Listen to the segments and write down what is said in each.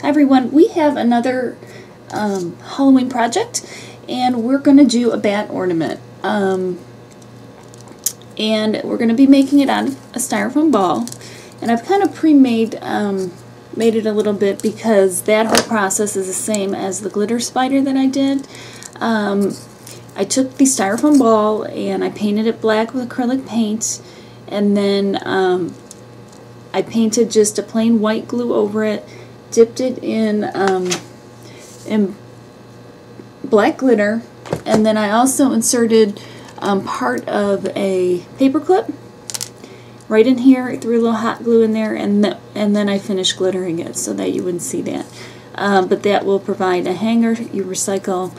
Hi everyone, we have another Halloween project, and we're going to do a bat ornament. And we're going to be making it out of a styrofoam ball. And I've kind of pre-made made it a little bit because that whole process is the same as the glitter spider that I did. I took the styrofoam ball and I painted it black with acrylic paint, and then I painted just a plain white glue over it, dipped it in black glitter, and then I also inserted part of a paper clip right in here, threw a little hot glue in there, and then I finished glittering it so that you wouldn't see that. But that will provide a hanger. You recycle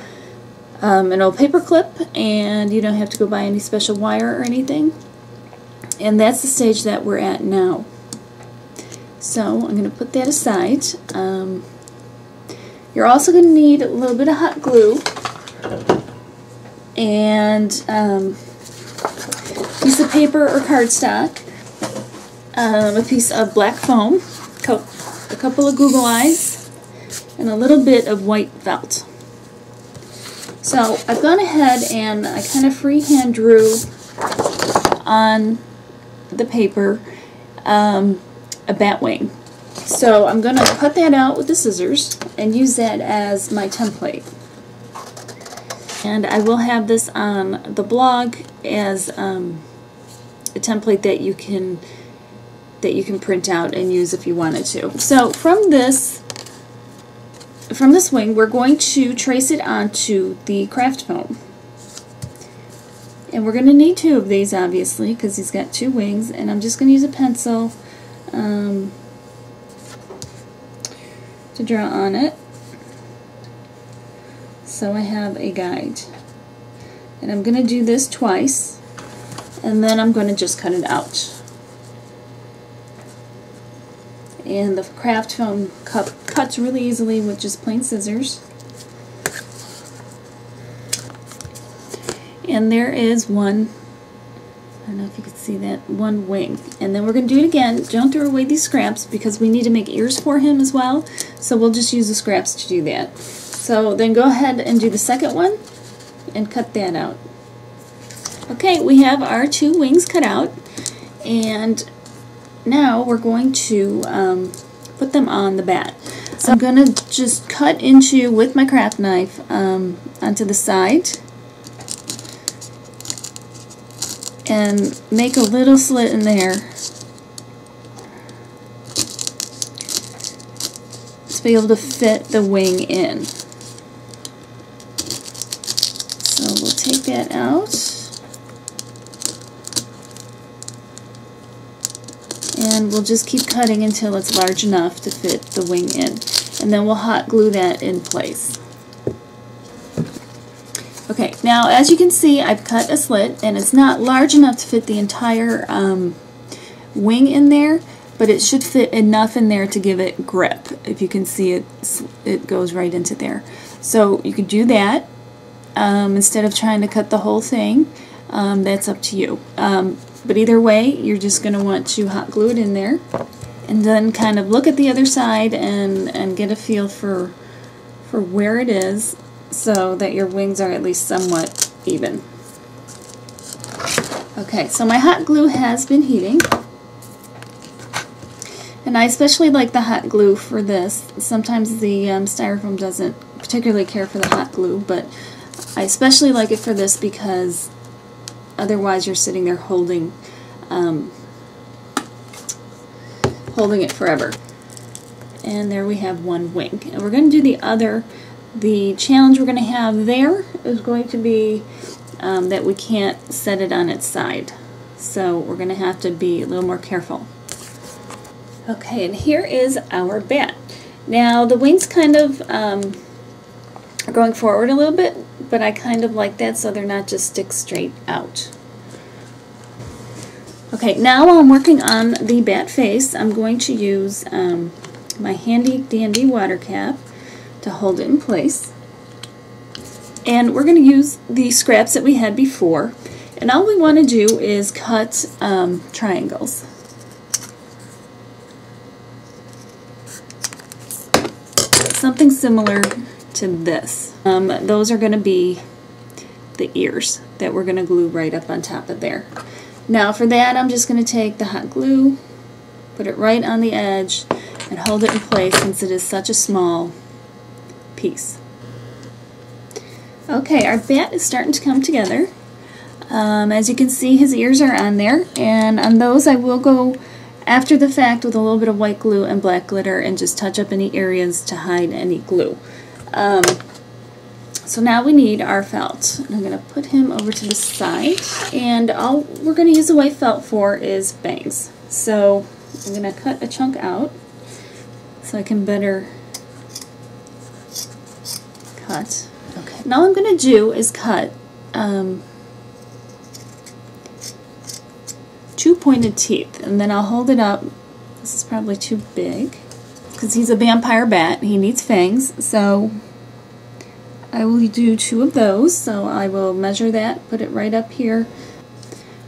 an old paper clip, and you don't have to go buy any special wire or anything. And that's the stage that we're at now. So I'm going to put that aside. You're also going to need a little bit of hot glue and a piece of paper or cardstock, a piece of black foam, a couple of Google eyes, and a little bit of white felt. So I've gone ahead and I kind of freehand drew on the paper a bat wing. So I'm going to cut that out with the scissors and use that as my template. And I will have this on the blog as a template that you can print out and use if you wanted to. So from this wing, we're going to trace it onto the craft foam. And we're going to need two of these, obviously, because he's got two wings. And I'm just going to use a pencil to draw on it, so I have a guide. And I'm going to do this twice, and then I'm going to just cut it out. And the craft foam cup cuts really easily with just plain scissors. And there is one, I don't know if you can see that, one wing. And then we're going to do it again. Don't throw away these scraps because we need to make ears for him as well. So we'll just use the scraps to do that. So then go ahead and do the second one and cut that out. Okay, we have our two wings cut out. And now we're going to put them on the bat. So I'm going to just cut into, with my craft knife, onto the side, and make a little slit in there to be able to fit the wing in. So we'll take that out, and we'll just keep cutting until it's large enough to fit the wing in, and then we'll hot glue that in place. Okay, now as you can see, I've cut a slit, and it's not large enough to fit the entire wing in there, but it should fit enough in there to give it grip. If you can see it, it goes right into there. So you could do that instead of trying to cut the whole thing. That's up to you. But either way, you're just going to want to hot glue it in there, and then kind of look at the other side and get a feel for where it is, so that your wings are at least somewhat even. Okay, so my hot glue has been heating, and I especially like the hot glue for this. Sometimes the styrofoam doesn't particularly care for the hot glue, but I especially like it for this because otherwise you're sitting there holding it forever. And there we have one wing. And we're going to do the other. The challenge we're going to have there is going to be that we can't set it on its side. So we're going to have to be a little more careful. Okay, and here is our bat. Now the wings kind of are going forward a little bit, but I kind of like that so they're not just stick straight out. Okay, now while I'm working on the bat face, I'm going to use my handy dandy water cap to hold it in place. And we're going to use the scraps that we had before, and all we want to do is cut triangles. something similar to this. Those are going to be the ears that we're going to glue right up on top of there. Now for that, I'm just going to take the hot glue, put it right on the edge, and hold it in place since it is such a small piece. Okay, our bat is starting to come together. As you can see, his ears are on there, and on those I will go after the fact with a little bit of white glue and black glitter and just touch up any areas to hide any glue. So now we need our felt. I'm going to put him over to the side, and all we're going to use the white felt for is bangs. So I'm going to cut a chunk out so I can better cut. Okay. Now all I'm going to do is cut 2 pointed teeth, and then I'll hold it up. This is probably too big because he's a vampire bat. He needs fangs, so I will do 2 of those. So I will measure that, put it right up here.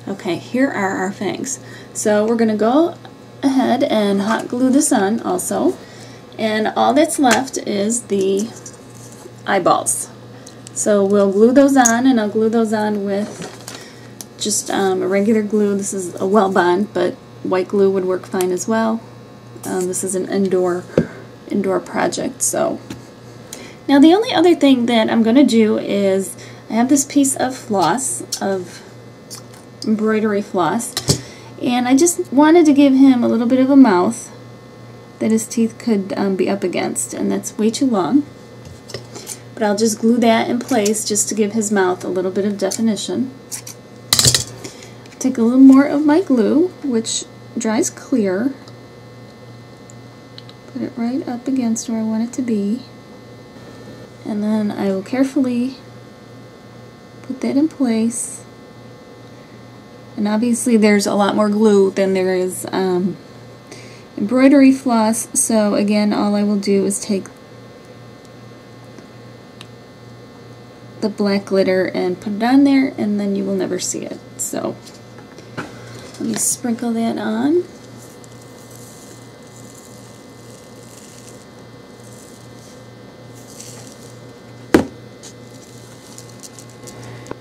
Okay, here are our fangs. So we're going to go ahead and hot glue this on also, and all that's left is the eyeballs. So we'll glue those on, and I'll glue those on with just a regular glue. This is a well bond, but white glue would work fine as well. This is an indoor project. So now the only other thing that I'm going to do is I have this piece of floss, of embroidery floss, and I just wanted to give him a little bit of a mouth that his teeth could be up against, and that's way too long. But I'll just glue that in place just to give his mouth a little bit of definition. Take a little more of my glue, which dries clear. Put it right up against where I want it to be. And then I will carefully put that in place. And obviously there's a lot more glue than there is embroidery floss, so again all I will do is take the black glitter and put it on there, and then you will never see it. So let me sprinkle that on.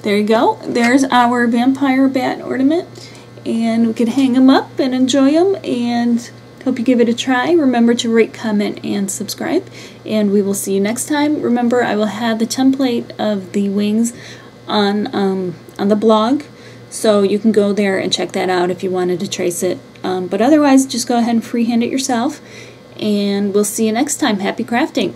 There you go. There's our vampire bat ornament, and we can hang them up and enjoy them, and hope you give it a try. Remember to rate, comment, and subscribe, and we will see you next time. Remember, I will have the template of the wings on the blog, so you can go there and check that out if you wanted to trace it. But otherwise, just go ahead and freehand it yourself, and we'll see you next time. Happy crafting!